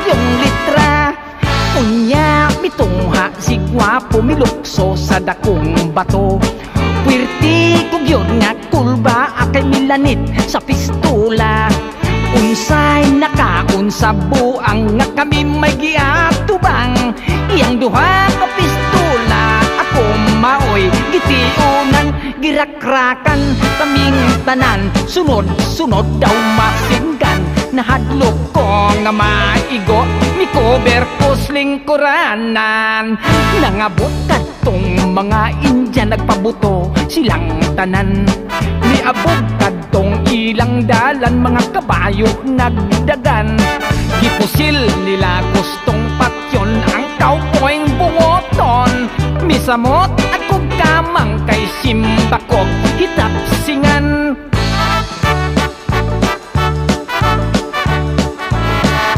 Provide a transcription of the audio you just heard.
yung litra. Unya mitungha si gwapo milukso sa dakong bato. Puwerti kog yun nga kulba akay milanit sa pistola. Unsay nakaon sa buang nga kami may giatubang. Iyang duha ka pistola ako maoy gitiunan. Girakrakan kaming tanan, sunod-sunod daw masinggan. Nahadlok ko nga maigo, mi-cover ko lingkuranan. Nangabot kadtong mga Indian nagpabuto silang tanan. Niabot kadtong ilang dalan, mga kabayo nagdagan. Gipusil nila gustong patyon ang cowboy bungoton. Misamot ako kamang kay simbakog hitap singan.